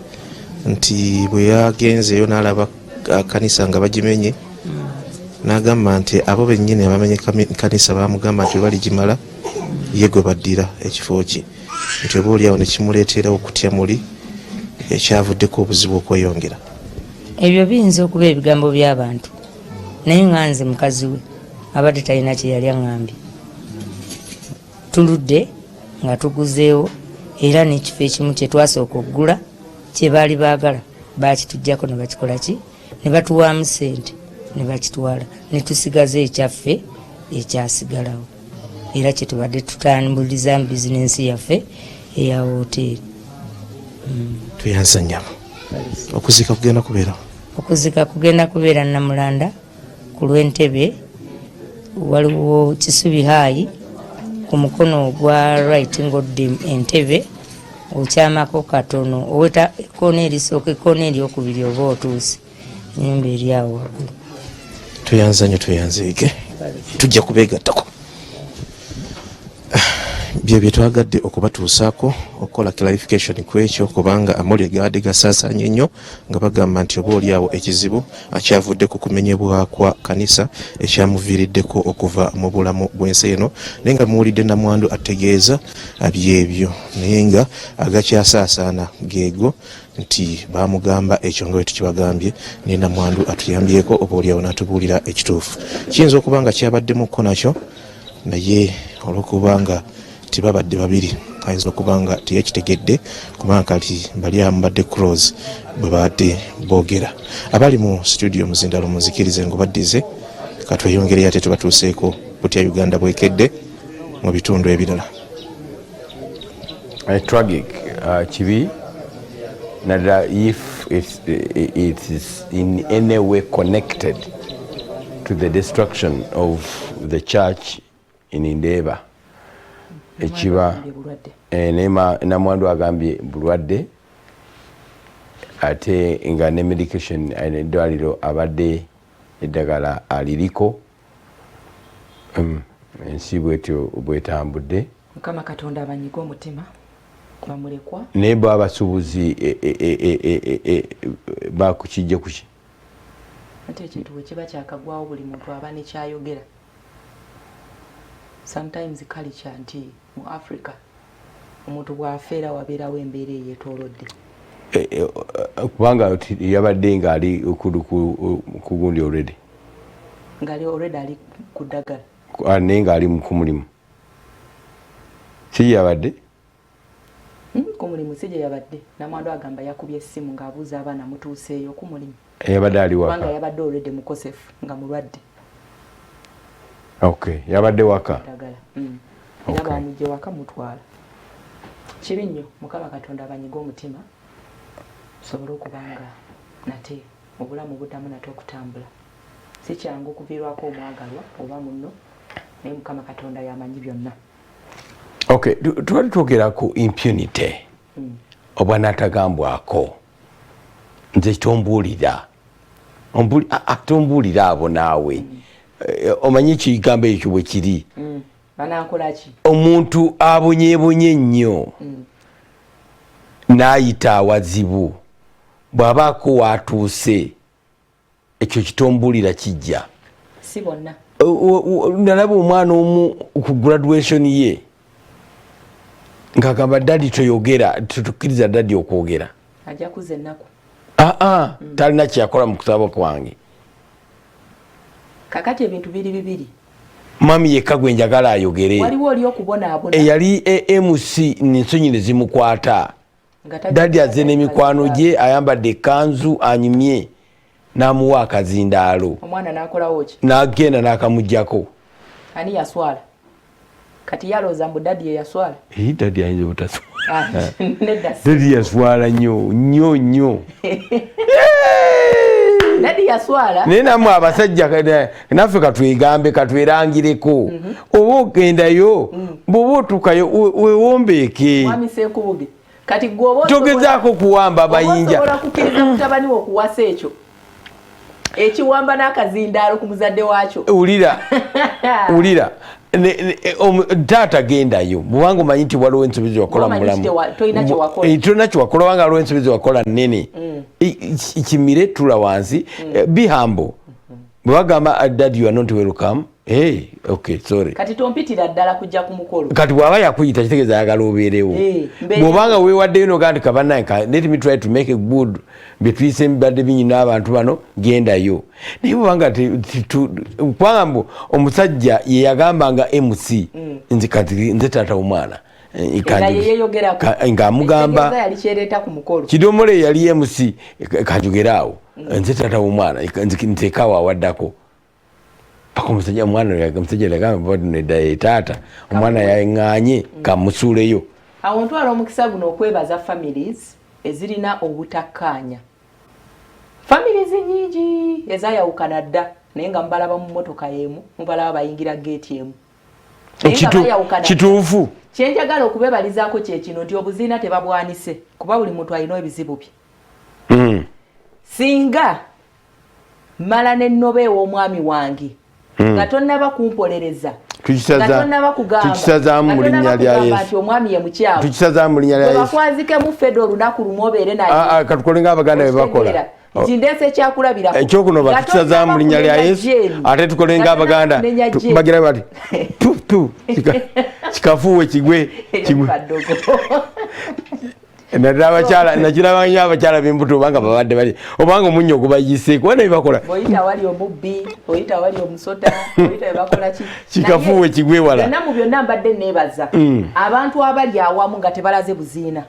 nti bwe yagenzeeyo n'alaba kanisa nga bagimenye n'agamba nti abo bennyini abamenye kanisa bamugamba nti baligimala ye gwe baddira ekifo kye nti oba oliawo ne kimuleetera okutya muli ekyavuddeko obuzibu okweyongera. Ebyo biyinza okuba ebigambo by'abantu naye nga nze mukazi we abadde talina kye yali aŋŋambye. Tuludde nga tuguzeewo era n'ekifo ekimu kye twasooka okugula kye baali baagala baakituggyako ne bakikola ki ne batuwaamu ssente ne bakitwala ne tusigaza ekyaffe ekyasigalawo era kye tubadde tutambuliza mu bizinensi yaffe eya woteeri. Tuyanza nnyabo. Okuzika kugenda kubeera? Okuzika kugenda kubeera Namulanda ku Lwentebe, waliwo Kisubi High ku mukono ogwa right ng'odde Entebbe okyamako katono oweta ekkoona erisooka ekkoona eryokubiri oba otuuse ennyumba eri awo waggulu. Tuyanza nnyo tuyanzeege tujja kubeegattako. Bye bye twagadde okubatuusaako okukola clarification ku ekyo kubanga amawulire gaadde gasaasaanye nnyo nga bagamba nti oba oliawo ekizibu akyavudde ku kumenyebwa kwa kanisa ekyamuviiriddeko okuva mu bulamu bw'ensi eno naye nga muwulidde Namwandu ategeeza byebyo naye nga agakyasaasaana geego nti baamugamba ekyo nga bwe tukibagambye naye Namwandu atuyambyeko oba oliawo n'atubuulira ekituufu. Kiyinza okuba nga kyabaddemuko nakyo naye olw'okubanga tibabadde babiri ayinza okuba nga teyakitegedde kubanga kati bali amubadde cross bwe badde boogera. Abali mu studio Muzindalo muzikirize ngo baddize katweyongere ate tubatuuseeko butya Uganda bwekedde mu bitundu ebirala. Tragic kibi naddala if it is in any way connected to the destruction of the church in Indeba. Ekiba Namwandu agambye bulwadde ate nga ne medication eddwaliro abadde eddagala aliriko ensi bwetyo bwetambudde. Mukama Katonda abanyiga omutima bamulekwa naye bo abasuubuzi bakukijja kuki ate ekintu bwe kiba kyakagwawo buli muntu aba nekyayogera. Sometimes culture nti mu Africa omuntu bw'afeera wabeerawo embeera eyeetoolodde kubanga yabadde ng'ali ku gundi already ngali ali ku ddagala naye ng'ali ku mulimu si yabadde ku mulimu si gye yabadde. Namwandu agamba yakubye essimu ng'abuuza abaana mutuuseeyo ku mulimu yabadde ali waka kubanga yabadde already mukosefu nga mulwadde. Okay, yabadde waka era bamujje waka mutwala. Kibi nnyo. Mukama Katonda abanyiga omutima sobole okubanga nate obulamu buddamu nate okutambula. Si kyangu okuviirwako omwagalwa oba munno naye Mukama Katonda yamanyi byonna. Okay, twali twogera ku impunity obwa natagambwako nze tombuulira tombuulira abo naawe omanyi ekigambo ekyo bwe kiri banankolaki omuntu abonyeebonye nnyo n'ayita awazibu bw'abaako watuuse ekyo kitombuulira kijja. si bonna. Nalaba omwana omu ku graduation ye ng'agamba dadi toyogera tutukkiriza dadi okwogera ajja kuza ennaku talina kyeyakola mu kusaba kwange. Kakati ebintu biri bibiri. Mami yekka gwe njagala ayogere. Waliwo oli okubonaabona. Eyali MC n'ensonyi ne zimukwata. Dadi azze n'emikwano gye ayambadde ekkanzu anyumye n'amuwa akazindaalo. Omwana n'akolawo ki? N'agenda n'akamuggyako. Ani yaswala? Kati yalooza mbu dadi ye yaswala? Dadi ayinza obutaswala. Nedda. Dadi yaswala nnyo. Dadi yaswala. Naye namwe abasajja naffe katwegambe katwerangireko oba ogendayo bw'oba otuukayo wewombeeke. Mwami Ssenkubuge kati gwoba togezaako kuwamba abayinja. Osobola kukkiriza mutabani wo okuwasa ekyo ekiwamba n'akazindaalo ku muzadde waakyo. Wulira taata gendayo bwubanga omanyi nti waliwo ensobi zewakola mulamu tolina kyewakola wanga waliwo ensobi zewakola nnene kimire tula wansi be humble bwagamba dad you are not welcome. Hey, okay, sorry. Kati tompitira ddala kujja ku mukolo. Kati bwaba yakuyita kitegeeza ayagala obeerewo. Bw'obanga weewaddeyo n'ogamba kabannange let me try to make a good betwise mbadde binyi n'abantu bano gendayo. Naye bw'obanga kubanga mbu omusajja ye yagambanga MC nze kati nze taata omwana. Ng'amugamba Kidomole yali MC kanjogeraawo nze taata omwana nteekaawo awaddako. Paka omusajja yagamba nedda taata omwana yaŋŋaanye kamusuuleyo. Awo ntwala omukisa guno okwebaza families ezirina obutakkaanya. Families nyingi ezayawukana dda naye nga mubalaba mu mmotoka y'emu mubalaba bayingira geeti emu. Kituufu. Kyenjagala okubebalizaako kye kino nti obuziina tebabwanise kuba buli muntu alina ebizibu bye. Singa mala n'ennoba ew'omwami wange nga tonnaba kumpolereza tukisazaamu mu linnya lya Yesu. Omwami ye mukyawe tukisazaamu mu linnya lya Yesu. Bakwazikemu fedde olunaku lumu obeere naye. Katukole ng'Abaganda bwe bakola. Nti ndeese ekyakulabirako. Ekyokuno tukisazaamu mu linnya lya Yesu ate tukole ng'Abaganda bagira bati tu kikafuuwe kigwe. Nakiraba nnyo abakyala b'embuto obanga babadde bali obanga omunnyo ogubayiseeko wana bibakola. Oyita wali omubbi, oyita wali omusota, oyita bakola ki. Kikafuuwe kigwe wala. Byonna mu byonna mbadde neebaza. Abantu abali awamu nga tebalaze buziina.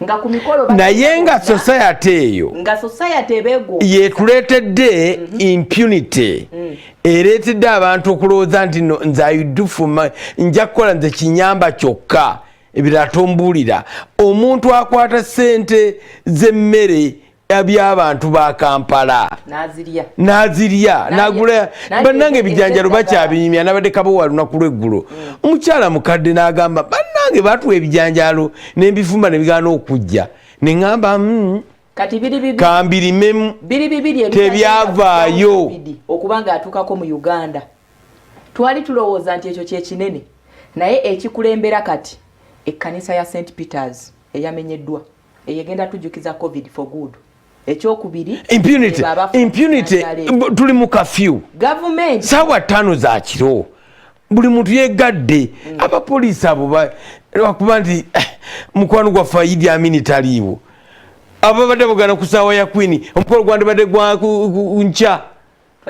Nga ku mikolo naye nga society eyo nga society beego yetuleetedde impunity ereetedde abantu okulowooza nti nze ayudufu nja kukola nze kinyamba kyokka ebirala tombuulira. Omuntu akwata ssente z'emmere by'abantu ba Kampala n'azirya n'agula bannange ebijanjalo bakyabinyumya n'abadde kabowa lunaku lw'eggulo. Omukyala mukadde n'agamba bannange baatuwa ebijanjalo n'ebifumba ne bigaana okujja ne ŋŋamba kati kambirimemu tebyavaayo okuba ng'atuukako mu Uganda. Twali tulowooza nti ekyo kye kinene naye ekikulembera kati ekkanisa ya St. Peters eyamenyeddwa eyegenda tujjukiza COVID for good. Ekyokubiri impunity tuli mu kafyu government sawa 5 za kiro buli muntu yegadde abapoliisi abo bakuba nti mukwano gwa Idi Amin taliiwo ababadde bugana ku saawa ya Queen omukolo gwandibadde gwa ncha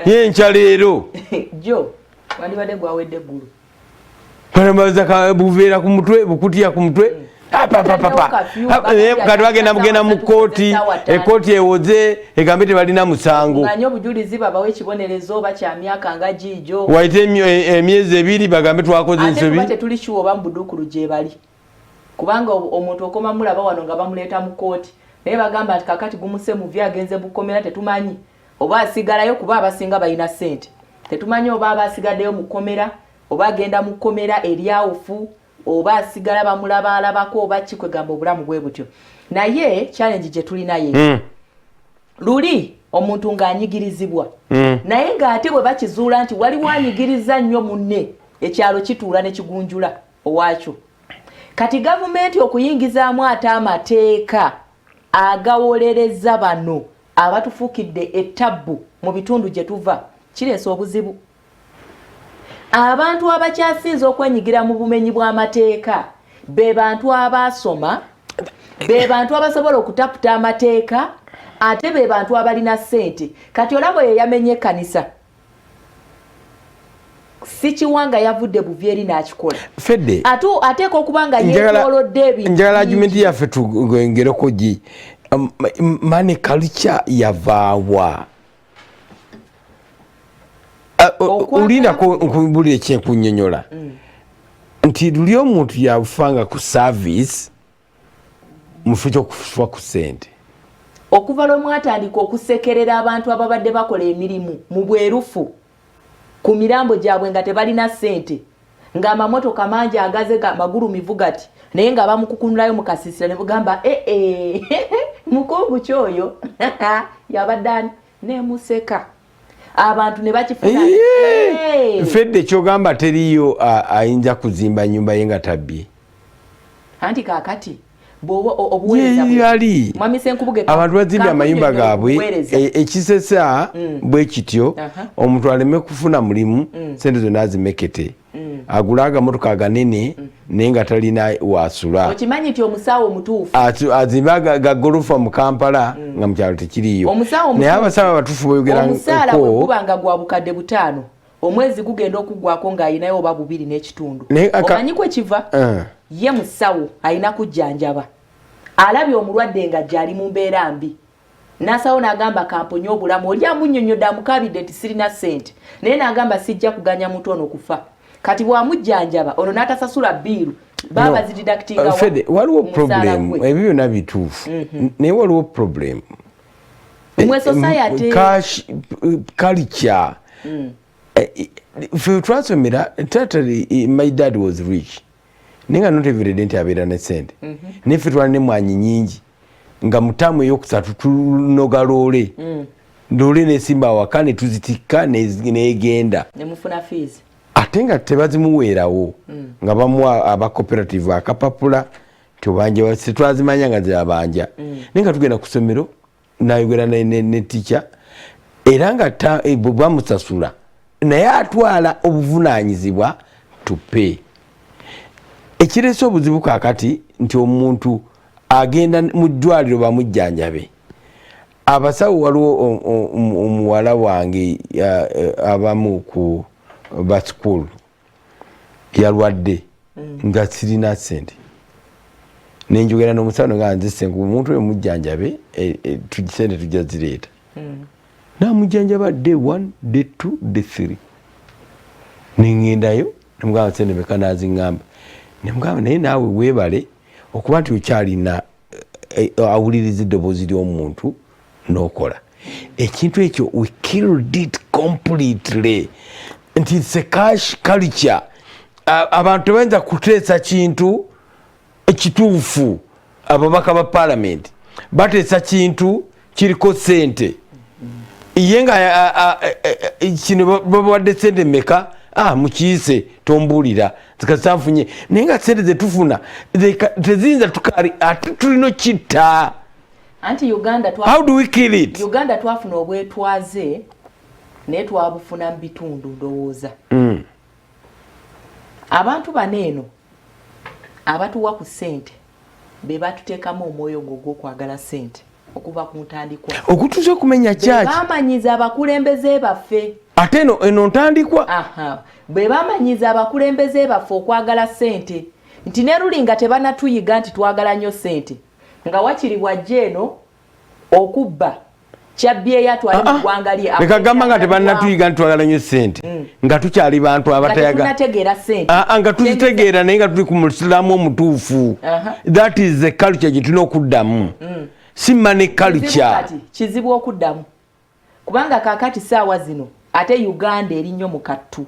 yencha leero jo gwandibadde gwawedde eggulu Paramaza buveera ku mutwe bukutiya ku mutwe kati bagenda mu kkooti ekkooti ewoze egambe tebalina musango ng'anyo obujulizi babawe ekibonerezo bakya myaka nga giijo waite emyezi 2 bagambe twakoze ensobi ate tuli sure oba mbuduukulu gye bali kubanga omuntu okoma mulaba wano nga bamuleeta mu kkooti naye bagamba nti kakati gumuse muvi agenze bukomera tetumanyi oba asigalayo kuba abasinga balina ssente tetumanyi oba abasigaddeyo mu kkomera oba agenda mu kkomera eryawufu oba asigala bamulabaalabako oba kikwegamba obulamu bwe butyo. Naye challenge gye tulinayo luli omuntu ng'anyigirizibwa naye ng'ate bwe bakizuula nti waliwo anyigiriza nnyo munne ekyalo kituula ne kigunjula owaakyo. Kati gavumenti okuyingizaamu ate amateeka agawolereza bano abatufuukidde ettabbu mu bitundu gye tuva kireese obuzibu. Abantu abakyasinze okwenyigira mu bumenyi bw'amateeka be bantu abasoma be bantu abasobola okutaputa amateeka ate be bantu abalina ssente. Kati olabo ye yamenye ekkanisa si kiwanga yavudde buvyeri n'akikola fedde ateeka okuba nga yeetoolodde ebintu njagala argument yaffe tugengereko gi money culture yavaawa ulinda kubulira ekyenkunyonyola nti luli omuntu yafanga ku service mufu ky'okufa ku ssente okuva lwe mwatandika okusekerera abantu ababadde bakola emirimu mu bwerufu ku mirambo gyabwe nga tebalina ssente ng'amamotoka mangi agaze magulu mivugati naye nga bamukukunulayo mu kasiisira ne bugamba mukungu kyoyo yabadde nemuseka abantu ne bakifuna fedde kyogamba teriyo ayinza kuzimba nyumba ye nga tabbye anti kaakati obuweereza yali Mwami Senkubuge abantu bazimba amayumba gaabwe ekisesa bwe kityo omuntu aleme kufuna mulimu sente zonna azimekete agula agamotoka aganene naye nga talina wasula okimanyi nti omusawo omutuufu azimba gagolofa mu Kampala nga mukyalo tekiriyo naye abasawo abatuufu omusaala bwe gubanga gwa bukadde 5 omwezi gugenda okuggwako ng'ayinayo oba 2.5 omanyi kwe kiva ye musawo alina kujjanjaba alabye omulwadde nga gyali mu mbeera mbi n'asawo n'agamba kamponye obulamu oli amunnyonnyodde amukabidde nti sirina ssente naye n'agamba sijja kuganya muntu ono kufa kati bw'amujjanjaba ono n'atasasula biiru baba zididakitinga waliwo problem ebyo byonna bituufu naye waliwo problem mwe society cash culture ffe twasomera tatali my dad was rich ninga not every nti abeera ne sente naye ffe twalina emwanyi nyingi nga mutamu eyokusatu tunoga loole loole nesimba awaka ne tuzitikka negenda nemufuna fees ate nga tebazimuweerawo nga bamuwa aba cooperative akapapula tobanja twazimanya nga zabanja naye nga tugenda ku ssomero nayogera ne teacher era nga bamusasula naye atwala obuvunaanyizibwa tupe ekireese obuzibu kakati nti omuntu agenda mu ddwaliro bamujjanjabe abasawo waliwo omuwala wange abamu ku basukulu yalwadde nga sirina ssente nenjogera n'omusawo nga nze senku omuntu oyo mujjanjabe sente tujja zireeta namujjanjaba day 1 day 2 day 3 nengendayo nemugamba sente meka naziŋŋamba nemugamba naye naawe weebale okuba nti okyalina awuliriza eddoboozi ly'omuntu n'okola ekintu ekyo we killed it completely nti it's a cash culture abantu tebayinza kuteesa kintu ekituufu ababaka ba parliament bateesa kintu kiriko sente ye nga kino babawadde sente meka mukiise tombuulira zikasanfunye naye nga sente zetufuna teziyinza tukali ate tulina kitta anti how do we kill it Uganda twafuna obwetwaze naye twabufuna mu bitundu ndowooza abantu baneeno abatuwa ku ssente be batuteekamu omwoyo gw'okwagala ssente okuva ku ntandikwa okutuusa okumenya kyaki bamanyiza abakulembeze baffe ate eno ntandikwa bwe bamanyiza abakulembeze baffe okwagala ssente nti ne luli nga tebanatuyiga nti twagala nnyo ssente nga wakiri bwajja eno okubba kyabbi atwali mu ggwanga lye bekagamba nga tebanatuyiga nti twagala nnyo ssente nga tukyali bantu abatayaga nga tuzitegeera naye nga tuli ku musiramu omutuufu that is the culture gye tulina okuddamu si money culture kizibu okuddamu kubanga kakati saawa zino ate Uganda eri nnyo mu kattu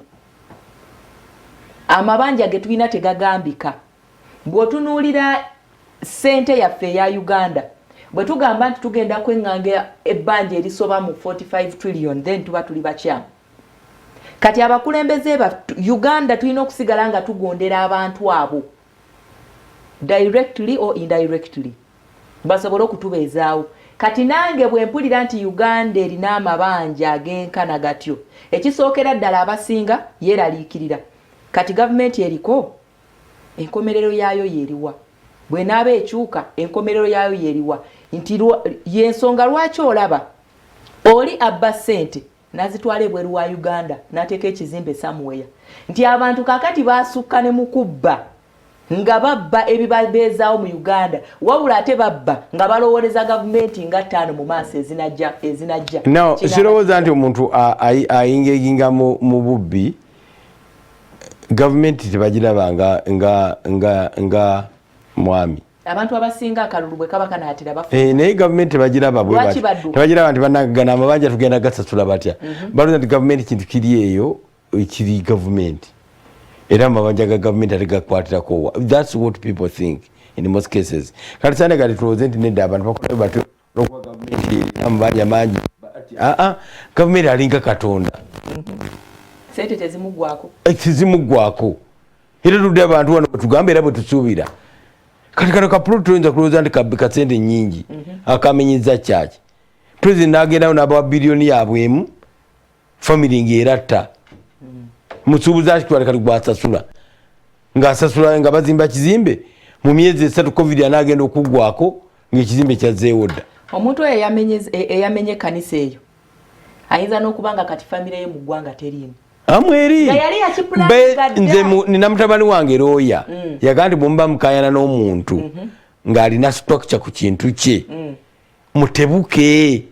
amabanja ge tulina tegagambika bw'otunuulira ssente yaffe eya Uganda bwe tugamba nti tugenda kweŋŋanga ebbanja erisoba mu 45 trillion then tuba tuli bakyamu kati abakulembeze ba Uganda tulina okusigala nga tugondera abantu abo directly or indirectly basobole okutubeezaawo kati nange bwe mpulira nti Uganda erina amabanja ag'enkana gatyo ekisookera ddala abasinga yeeraliikirira kati gavumenti eriko enkomerero yaayo yeeriwa bwe naaba ekyuka enkomerero yaayo yeeriwa nti yensonga lwaki olaba oli abba ssente n'azitwala ebweru wa Uganda n'ateeka ekizimbe somewhere nti abantu kakati baasukka ne mu kubba nga babba ebibabeezaawo mu Uganda wabula ate babba nga balowooleza gavumenti nga 5 mu maaso ezinajja no sirowooza nti omuntu ayingaeginga mu bubbi gavumenti tebagiraba nga mwami abantu abasinga akalulu bwe kaba kanaatira bafu naye gavumenti tebagiraba tebagiraba nti banagana amabanja tugenda gasasula batya balooza nti gavumenti kintu kiri eyo kiri gavumenti era amabanja ga gavumenti ate gakwatirako that's what people think in most cases kati sande kati tulowooze nti nedda abantu bakola batyo olwokuba gavumenti erina amabanja mangi gavumenti alinga katonda sente tezimuggwako era tudde abantu wano bwe tugamba era bwe tusuubira kati kano kapuloti tuyinza kulowooza nti kasente nnyingi akamenyeza kyaki president n'agendawo n'abawa biliyoni yabwemu family ng'eratta musuubuzi akitwale kati gwasasula ng'asasula nga bazimba kizimbe mu myezi 3 covid anaagenda okuggwako ng'ekizimbe kyazeewo dda. Omuntu oyo eyamenye ekkanisa eyo ayinza n'okuba nga kati famire ye mu ggwanga teriimu amweri nze nina mutabani wange Roya yaga nti bwemba mukayana n'omuntu ng'alina structure ku kintu kye mutebuke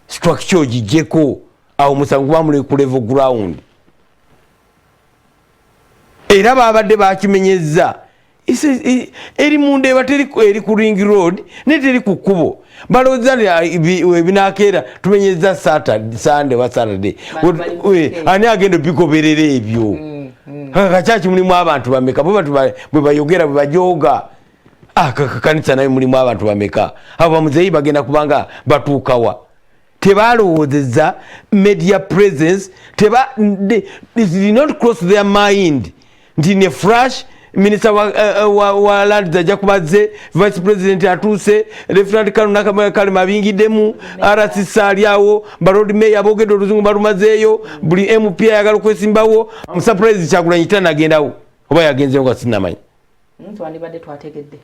structure ogijjeko awo musango kuba muli ku level ground era babadde bakimenyeza eri munda eba eri ku ring road ne teri ku kkubo balowooza ebinakeera tumenyeza Sunday wa Saturday ani agenda bikoberera ebyo kakyaki mulimu abantu bameka bwe bayogera bwe bajooga kanisa naye mulimu abantu bameka abo bamuzeeyi bagenda kubanga batuukawa tebalowoozeza media presence did not cross their mind nti ne flash Minister wa land ajja kubazze vice president atuuse referent Kalunaka Kalima bingiddemu RCC aliawo barodi meya bogedde oluzungu balumazeeyo buli MP ayagala okwesimbawo surprise Kyagulanyi tanagendawo oba yagenzeewo nga sinnamanyi twandibadde twategedde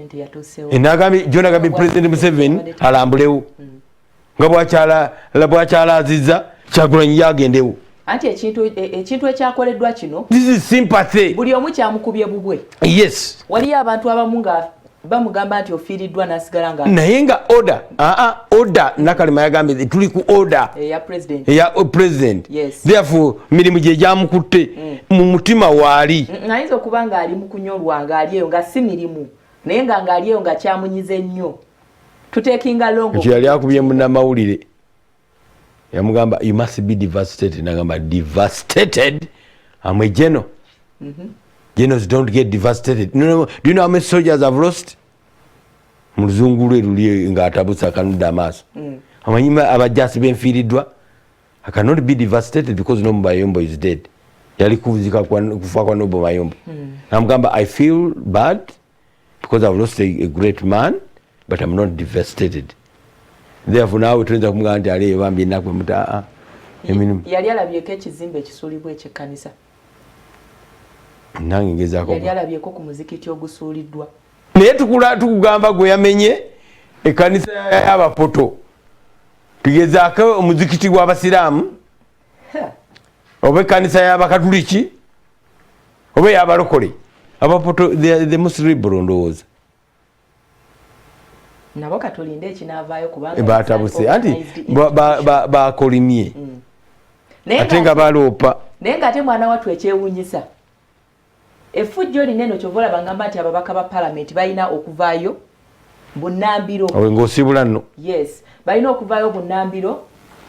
nti yatuuseewo enagambye Jonagambye president Museveni alambulewo nga bwakyalaazizza Kyagulanyi yagendewo anti ekintu ekyakoleddwa kino this is sympathy buli omu kyamukubye bubwe. Yes, waliyo abantu abamu nga bamugamba nti ofiiriddwa n'asigala nga naye nga order Nakalima yagambye tuli ku order eya president. Yes. Therefore mirimu gye gyamukutte mu mutima waali ayinza okuba nga ali mu kunyolwa nga ali eyo nga si mirimu naye nga ali eyo nga kyamunyize nnyo tuteekinga longo ekyo yali akubye munnamawulire yamugamba you must be devastated nagamba devastated I'm a general. Generals don't get devastated. Do you know how many soldiers have lost? Muluzungu lwe luli nga atabusa kanuda amaso amanyima abajasi benfiiriddwa. I cannot be devastated because Nobo Mayombo is dead. Yali kuvuzika kufa kwa Nobo Mayombo. Namugamba I feel bad because I've lost a great man but I'm not devastated. Therefore now tuenza kumugamba nti ali bambi nakwe muta yali alabyeko ekizimbe ekisuulibwa ekyekkanisa nange ngezaako yali alabyeko ku muzikiti ogusuuliddwa naye tukugamba gwe yamenye ekkanisa y'abapoto tugezaako omuzikiti gw'abasiraamu oba ekkanisa y'abakatuliki oba y'abalokole abapoto the Muslim ndowooza nabo katulinde ekinaavaayo kubanga batabuse anti bakolimye ate nga baloopa naye nga ate mwana wattu ekyewuunyisa effujjo lineno kyova olabangamba nti ababaka ba palamenti balina okuvaayo bunnambiro ng'osibula nno. Yes, balina okuvaayo bunnambiro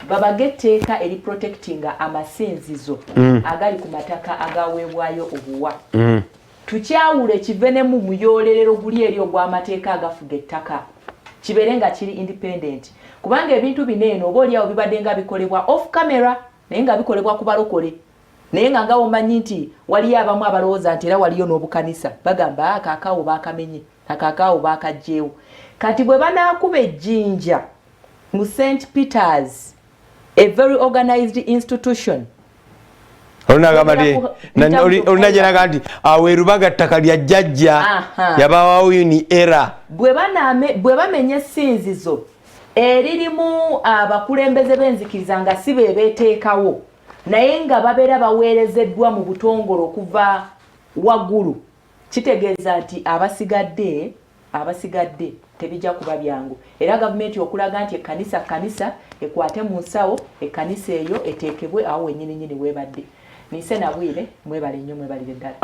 babage etteeka eri protectinga amasinzizo agali ku mataka agaweebwayo obuwa tukyawule kivenemu muyolerero guli eri ogw'amateeka agafuga ettaka kibeere nga kiri independent kubanga ebintu bineeno oba oliawo bibadde nga bikolebwa off camera naye nga bikolebwa ku balokole naye nga omanyi nti waliyo abamu abalowooza nti era waliyo n'obukanisa bagamba akaakaawo baakamenye akaakaawo baakajjeewo kati bwe banaakuba ejjinja mu St. Peter's a very organized institution olinajenaga nti aweerubaga ttaka lya jjajja yabawawo ni era bwe bamenya essinzizo eririmu abakulembeze b'enzikiriza nga si be beeteekawo naye nga babeera baweerezeddwa mu butongole okuva waggulu kitegeeza nti abasigadde tebijja kuba byangu era gavumenti okulaga nti ekkanisa ekwate mu nsawo ekkanisa eyo eteekebwe awo wennyini weebadde nise nabwire mwebale nnyo mwebalire ddala.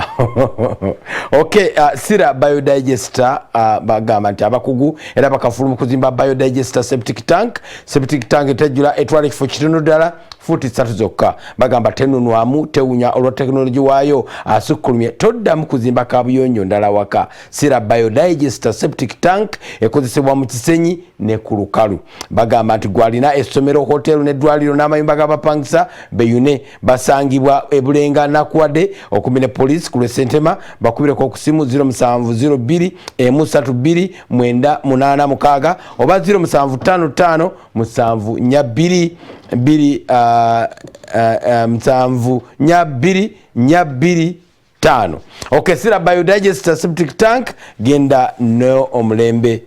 Okay, Sira biodigester bagamba nti abakugu era bakafulu mu kuzimba biodigester septic tank etejjula etwala ekifo kitono ddala fuuti 3 zokka bagamba tenunwamu tewunya olwa tekinologi waayo asukkulumye toddamu kuzimba kabuyonjo ndala waka. Sira biodigester septic tank ekozesebwa mu Kisenyi ne ku Lukalu bagamba nti gwalina essomero hotelu n'eddwaliro n'amayumba g'abapangisa beyune basangibwa ebulenga nakuwadde okumene police ku Lwesentema bakubireko ku simu 0702 132 986 oba 0755 musanvu nya 5. Okay, sira biodigester septic tank genda no omulembe.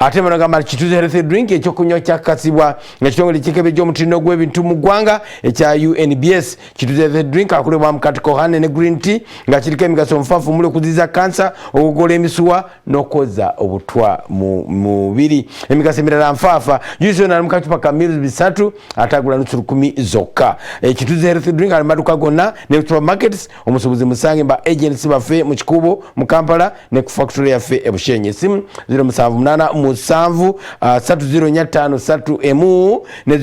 Ate managamba Kituuze healthy drink ekyokunywa kyakasibwa ekitongole ky'ekebejja omutindo gw'ebintu mu ggwanga ekya UNBS. Kituuze healthy drink akolebwa mu katikohane ne green tea nga kiriko emigaso omufanvu omuli okuziyiza kansa, okugola emisuwa n'okoza obutwa mu mubiri. Emigaso emirala nfaafa juice na mu kacupa ka mils 3 atagula nusu 10 zokka. Kituuze healthy drink ali maduka gonna ne supermarkets omusubuzi musange ba agency bafe mu Kikubo mu Kampala ne ku factory yafe e Bushenyi. Simu 078 musanvu 3053 ne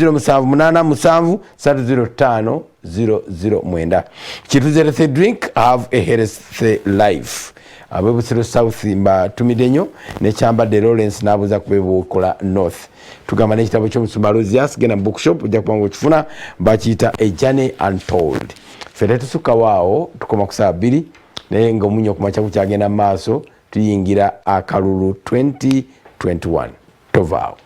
0787 Kituuze healthy drink have a healthy life. Abebusiro South mba tumidenyo ne Kyambadde Lawrence nabuza kubebukola North. Tugamba n'ekitabo ky'omusumba Rosias gena bookshop ojja kubanga okifuna bakiyita A Journey Untold. Fere tusuka wao tukoma ku saa 2 naye nga omunyo kumacha kukyagenda maaso tuyingira akalulu 2021 tovao.